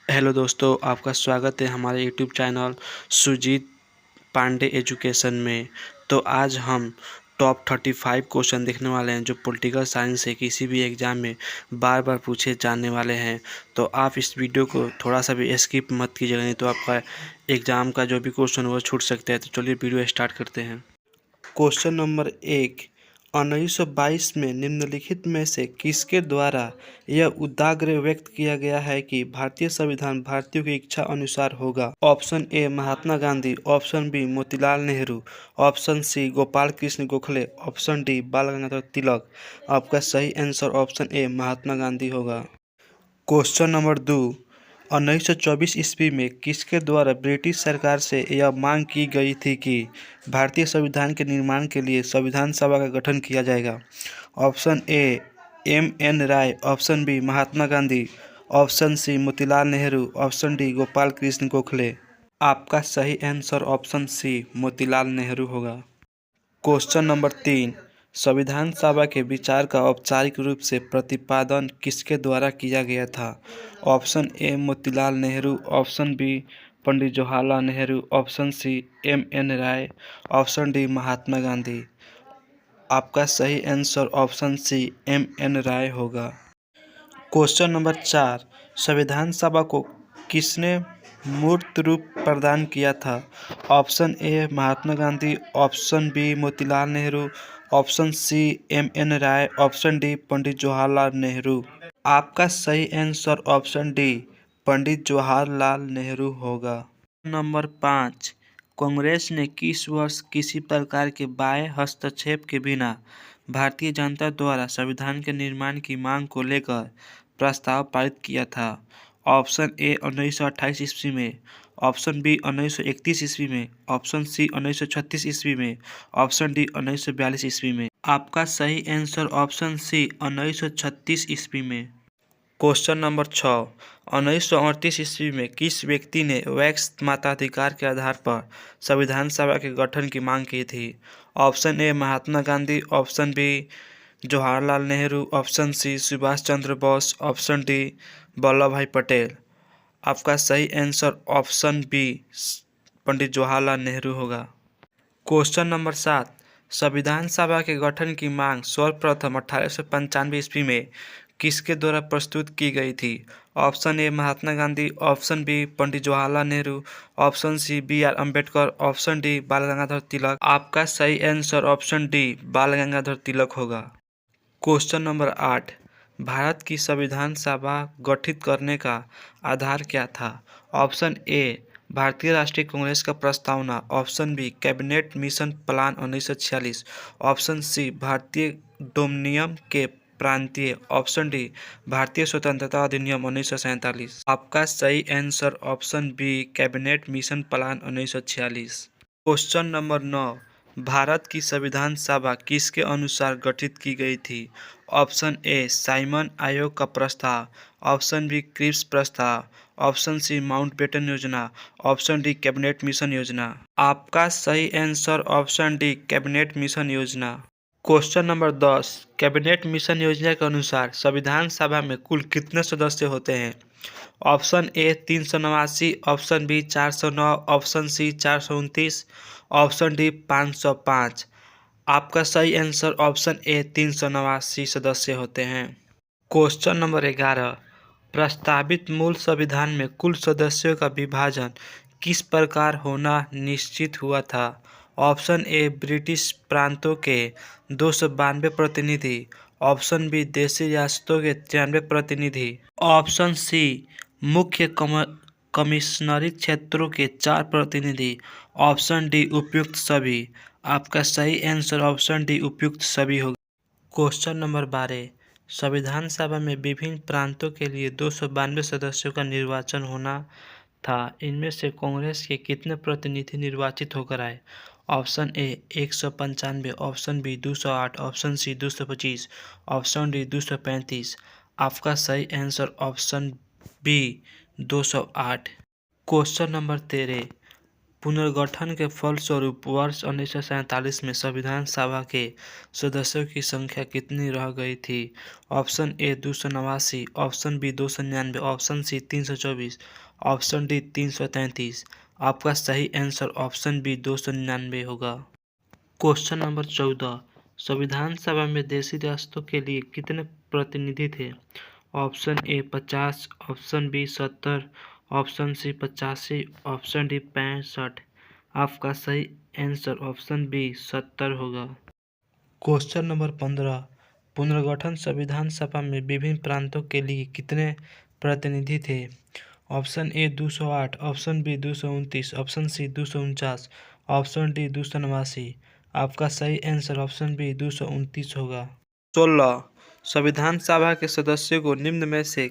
Hello दोस्तों, आपका स्वागत है हमारे YouTube channel Sujit Pandey education में। तो आज हम टॉप 35 क्वेश्चन देखने वाले हैं जो पॉलिटिकल साइंस से किसी भी एग्ज़ाम में बार बार पूछे जाने वाले हैं। तो आप इस वीडियो को थोड़ा सा भी स्किप मत कीजिएगा, नहीं तो आपका एग्ज़ाम का जो भी क्वेश्चन वो छूट सकते हैं। तो चलिए वीडियो स्टार्ट करते हैं। क्वेश्चन नंबर 1, 1922 में निम्नलिखित में से किसके द्वारा यह उद्गार व्यक्त किया गया है कि भारतीय संविधान भारतीयों की इच्छा अनुसार होगा? Option A Mahatma Gandhi, option B Motilal Nehru, option C Gopal Krishna Gokhale, option D Bal Gangadhar Tilak. आपका सही answer option A Mahatma Gandhi होगा। क्वेश्चन नंबर 2, 1924 ईस्वी में किसके द्वारा ब्रिटिश सरकार से यह मांग की गई थी कि भारतीय संविधान के निर्माण के लिए संविधान सभा का गठन किया जाएगा? Option A M N. Roy, option B Mahatma Gandhi, option C Motilal Nehru, option D Gopal Krishna Gokhale. आपका सही answer option C Motilal Nehru होगा। क्वेश्चन नंबर 3, संविधान सभा के विचार का औपचारिक रूप से प्रतिपादन किसके द्वारा किया गया था? Option A Motilal Nehru, option B Pandit Jawaharlal Nehru, option C M N. Roy, option D Mahatma Gandhi. आपका सही answer option C M N. Roy होगा। क्वेश्चन नंबर 4, संविधान सभा को किसने मूर्त रूप प्रदान किया था? Option A Mahatma Gandhi, option B Motilal Nehru, option C M N. Roy, option D Pandit Jawaharlal Nehru. आपका सही answer option D Pandit Jawaharlal Nehru होगा। नंबर 5, कांग्रेस ने किस वर्ष किसी प्रकार के बाह्य हस्तक्षेप के बिना भारतीय जनता द्वारा संविधान के निर्माण की मांग को लेकर प्रस्ताव पारित किया था? ऑप्शन ए 1928 ईस्वी में, ऑप्शन बी 1931 ईस्वी में, ऑप्शन सी 1936 ईस्वी में, ऑप्शन डी 1942 ईस्वी में। आपका सही आंसर ऑप्शन सी 1936 ईस्वी में। क्वेश्चन नंबर 6, 1938 ईस्वी में किस व्यक्ति ने वैक्स मताधिकार के आधार पर संविधान सभा के गठन की मांग की थी? Option A Mahatma Gandhi, option B Jawaharlal Nehru, option C Subhash Chandra Bose, option D Vallabh Bhai Patel. आपका सही answer option B Pandit Jawaharlal Nehru होगा। क्वेश्चन नंबर 7, संविधान सभा के गठन की मांग सर्वप्रथम 1895 ईस्वी में किसके द्वारा प्रस्तुत की गई थी? Option A Mahatma Gandhi, option B Pandit Jawaharlal Nehru, option C B R. Ambedkar, option D Bal Gangadhar Tilak. आपका सही answer option D Bal Gangadhar तिलक होगा। क्वेश्चन नंबर 8, भारत की संविधान सभा गठित करने का आधार क्या था? ऑप्शन ए भारतीय राष्ट्रीय कांग्रेस का प्रस्तावना, option B cabinet mission plan 1946, option C भारतीय डोमिनियन के प्रांतीय, ऑप्शन डी भारतीय स्वतंत्रता अधिनियम 1947। आपका सही answer option B cabinet mission plan 1946। Question number 9, Bharat की संविधान सभा किसके अनुसार गठित की गई थी? ऑप्शन ए साइमन आयोग का प्रस्ताव, ऑप्शन बी क्रिप्स प्रस्ताव, ऑप्शन सी माउंटबेटन योजना, ऑप्शन डी कैबिनेट मिशन योजना। आपका सही answer option D cabinet mission योजना। क्वेश्चन नंबर 10, कैबिनेट मिशन योजना के अनुसार संविधान सभा में कुल कितने सदस्य होते हैं? Option A 389, option B 409, option C 429, option D 505। आपका सही आंसर ऑप्शन ए 389 सदस्य होते हैं। क्वेश्चन नंबर 11, प्रस्तावित मूल संविधान में कुल सदस्यों का विभाजन किस प्रकार होना निश्चित हुआ था? ऑप्शन ए ब्रिटिश प्रांतों के 292 प्रतिनिधि, ऑप्शन बी देशी रियासतों के 93 प्रतिनिधि, ऑप्शन सी मुख्य कमिश्नरी क्षेत्रों के 4 प्रतिनिधि, ऑप्शन डी उपयुक्त सभी। आपका सही आंसर ऑप्शन डी उपयुक्त सभी होगा। क्वेश्चन नंबर 12, संविधान सभा में विभिन्न प्रांतों के लिए 292 सदस्यों का निर्वाचन होना था। इनमें से कांग्रेस के कितने प्रतिनिधि निर्वाचित होकर आए? Option A 195, option B 208, option C 225, option D 235। आपका सही answer option B 208। Question number 13, पुनर्गठन के फलस्वरूप वर्ष 1947 में संविधान सभा के सदस्यों की संख्या कितनी रह गई थी? Option A 289, option B 299, option C 324, option D 333। आपका सही आंसर ऑप्शन बी 299 होगा। क्वेश्चन नंबर 14, संविधान सभा में देशी रियासतों के लिए कितने प्रतिनिधि थे? Option A 50, option B 70, option C 85, option D 65। आपका सही आंसर ऑप्शन बी 70 होगा। क्वेश्चन नंबर 15, पुनर्गठन संविधान सभा में विभिन्न प्रांतों के लिए कितने प्रतिनिधि थे? Option A 208, option B 229, option C 249, option D 289। आपका सही आंसर ऑप्शन बी 229 होगा। 16, संविधान सभा के सदस्यों को निम्न में से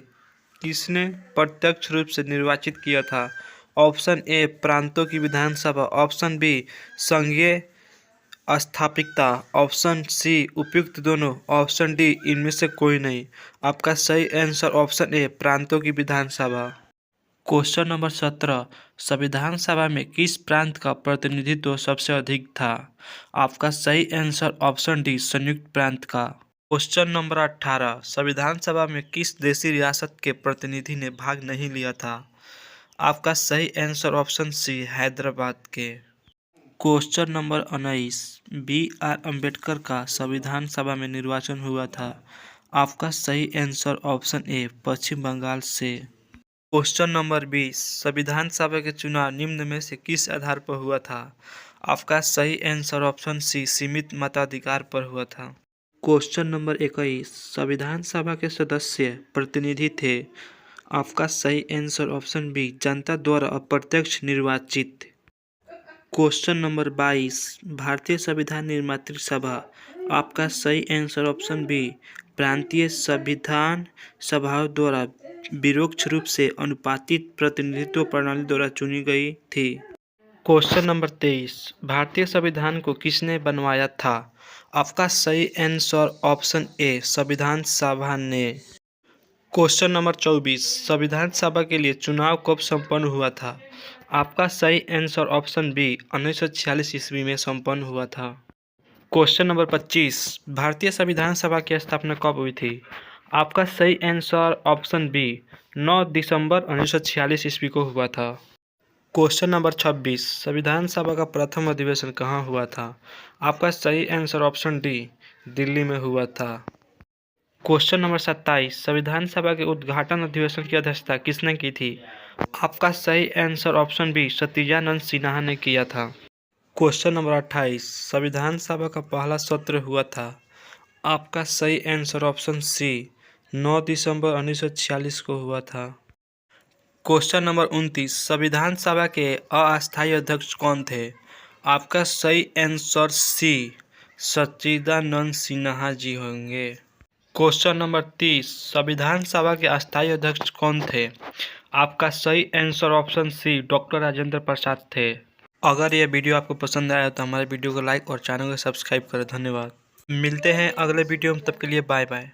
किसने प्रत्यक्ष रूप से निर्वाचित किया था? ऑप्शन ए प्रांतों की विधानसभा, ऑप्शन बी संघीय स्थापिकता, ऑप्शन सी उपयुक्त दोनों, ऑप्शन डी इनमें से कोई नहीं। आपका सही आंसर ऑप्शन ए प्रांतों की विधानसभा। क्वेश्चन नंबर 17, संविधान सभा में किस प्रांत का प्रतिनिधित्व सबसे अधिक था? आपका सही आंसर ऑप्शन डी संयुक्त प्रांत का। क्वेश्चन नंबर 18, संविधान सभा में किस देशी रियासत के प्रतिनिधि ने भाग नहीं लिया था? आपका सही आंसर ऑप्शन सी हैदराबाद के। Question number 19, B.R. अम्बेडकर का संविधान सभा में निर्वाचन हुआ था। आपका सही आंसर ऑप्शन ए पश्चिम बंगाल से। क्वेश्चन नंबर 20, संविधान सभा के चुनाव निम्न में से किस आधार पर हुआ था? आपका सही आंसर ऑप्शन सी सीमित मताधिकार पर हुआ था। क्वेश्चन नंबर 21, संविधान सभा के सदस्य प्रतिनिधि थे। आपका सही आंसर ऑप्शन बी जनता द्वारा अप्रत्यक्ष निर्वाचित। क्वेश्चन नंबर 22, भारतीय संविधान निर्मात्री सभा। आपका सही आंसर ऑप्शन बी प्रांतीय संविधान सभाओं द्वारा विरोक्ष रूप से अनुपातित प्रतिनिधित्व प्रणाली द्वारा चुनी गई थी। क्वेश्चन नंबर 23, भारतीय संविधान को किसने बनवाया था? आपका सही आंसर ऑप्शन ए संविधान सभा ने। क्वेश्चन नंबर 24, संविधान सभा के लिए चुनाव कब संपन्न हुआ था? आपका सही आंसर ऑप्शन बी 1946 ईस्वी में संपन्न हुआ था। क्वेश्चन नंबर 25, भारतीय संविधान सभा की स्थापना कब हुई थी? आपका सही आंसर ऑप्शन बी 9 दिसंबर 1946 ईस्वी को हुआ था। क्वेश्चन नंबर 26, संविधान सभा का प्रथम अधिवेशन कहाँ हुआ था? आपका सही आंसर ऑप्शन डी दिल्ली में हुआ था। क्वेश्चन नंबर 27, संविधान सभा के उद्घाटन अधिवेशन की अध्यक्षता किसने की थी? आपका सही answer option B Satyanand Sinha ने किया था। क्वेश्चन नंबर 28, संविधान सभा का पहला सत्र हुआ था। आपका सही आंसर ऑप्शन सी 9 दिसंबर 1946 को हुआ था। क्वेश्चन नंबर 29, संविधान सभा के अस्थायी अध्यक्ष कौन थे? आपका सही आंसर सी सच्चिदानंद सिन्हा जी होंगे। क्वेश्चन नंबर 30, संविधान सभा के अस्थायी अध्यक्ष कौन थे? आपका सही answer option C doctor Rajendra Prasad थे। अगर यह वीडियो आपको पसंद आया तो हमारे वीडियो को लाइक और चैनल को सब्सक्राइब करें। धन्यवाद। मिलते हैं अगले वीडियो में, तब के लिए बाय बाय।